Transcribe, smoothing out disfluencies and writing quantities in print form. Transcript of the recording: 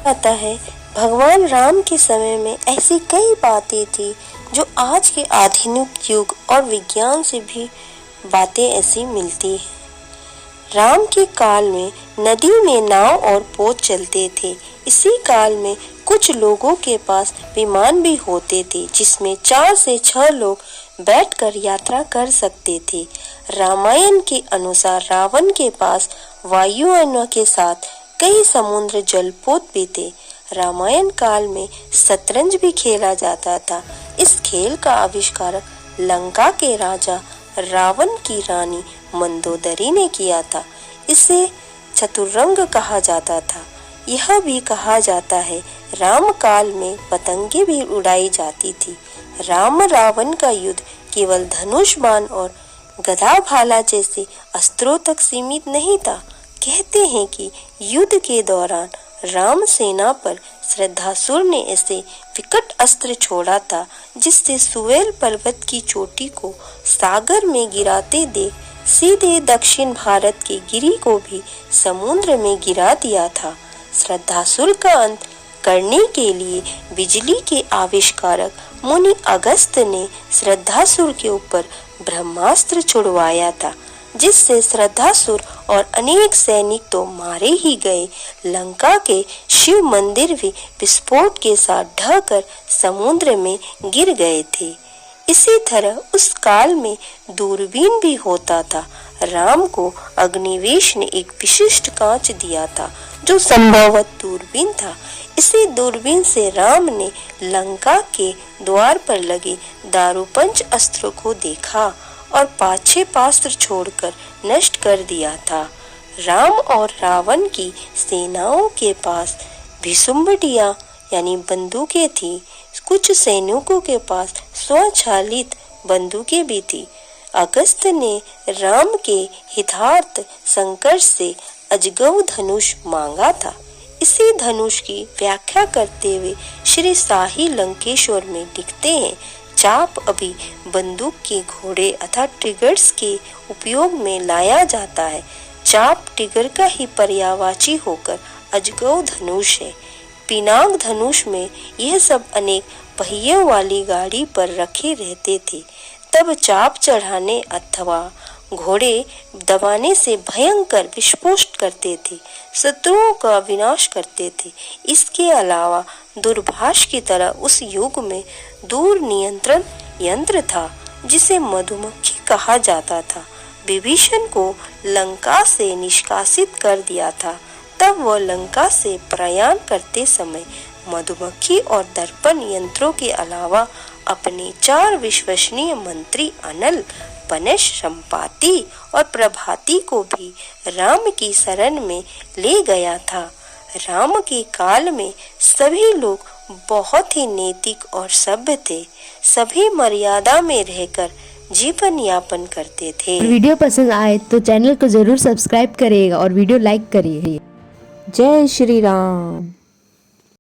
आता है भगवान राम के समय में ऐसी कई बातें थी जो आज के आधुनिक युग और विज्ञान से भी बातें ऐसी मिलती हैं। राम के काल में नदी में नाव और पोत चलते थे। इसी काल में कुछ लोगों के पास विमान भी होते थे जिसमें 4 से 6 लोग बैठकर यात्रा कर सकते थे। रामायण के अनुसार रावण के पास वायुयान के साथ कई समुद्र जलपोत भी थे। रामायण काल में शतरंज भी खेला जाता था। इस खेल का आविष्कार लंका के राजा रावण की रानी मंदोदरी ने किया था। इसे चतुरंग कहा जाता था। यह भी कहा जाता है राम काल में पतंगे भी उड़ाई जाती थी। राम रावण का युद्ध केवल धनुष बाण और गदा भाला जैसे अस्त्रों तक सीमित नहीं था। कहते हैं कि युद्ध के दौरान राम सेना पर श्रद्धासुर ने ऐसे विकट अस्त्र छोड़ा था जिससे सुवेल पर्वत की चोटी को सागर में गिराते देख सीधे दक्षिण भारत के गिरी को भी समुद्र में गिरा दिया था। श्रद्धासुर का अंत करने के लिए बिजली के आविष्कारक मुनि अगस्त ने श्रद्धासुर के ऊपर ब्रह्मास्त्र छुड़वाया था जिससे श्रद्धासुर और अनेक सैनिक तो मारे ही गए, लंका के शिव मंदिर भी विस्फोट के साथ ढहकर समुद्र में गिर गए थे। इसी तरह उस काल में दूरबीन भी होता था। राम को अग्निवेश ने एक विशिष्ट कांच दिया था जो संभवतः दूरबीन था। इसी दूरबीन से राम ने लंका के द्वार पर लगे दारूपंच अस्त्रों को देखा और 5-6 पास्त्र छोड़कर नष्ट कर दिया था। राम और रावण की सेनाओं के पास भीषुम्बटियां यानी बंदूकें थी। कुछ सैनिकों के पास स्वचालित बंदूकें भी थी। अगस्त ने राम के हितार्थ संकट से अजगव धनुष मांगा था। इसी धनुष की व्याख्या करते हुए श्री शाही लंकेश्वर में लिखते हैं, चाप अभी बंदूक के घोड़े अर्थात ट्रिगर्स के उपयोग में लाया जाता है। चाप ट्रिगर का ही पर्यायवाची होकर अजगव धनुष है। पिनाक धनुष में यह सब अनेक पहियों वाली गाड़ी पर रखे रहते थे। तब चाप चढ़ाने अथवा घोड़े दबाने से भयंकर विस्फोट करते थे, शत्रुओं का विनाश करते थे। इसके अलावा दूरभाष की तरह उस युग में दूर नियंत्रण यंत्र था जिसे मधुमक्खी कहा जाता था। विभीषण को लंका से निष्कासित कर दिया था। तब वह लंका से प्रयाण करते समय मधुमक्खी और दर्पण यंत्रों के अलावा अपने 4 विश्वसनीय मंत्री अनल, पनश, संपाति और प्रभाति को भी राम की शरण में ले गया था। राम के काल में सभी लोग बहुत ही नैतिक और सभ्य थे। सभी मर्यादा में रहकर जीवन यापन करते थे। वीडियो पसंद आए तो चैनल को जरूर सब्सक्राइब करिएगा और वीडियो लाइक करिए। जय श्री राम।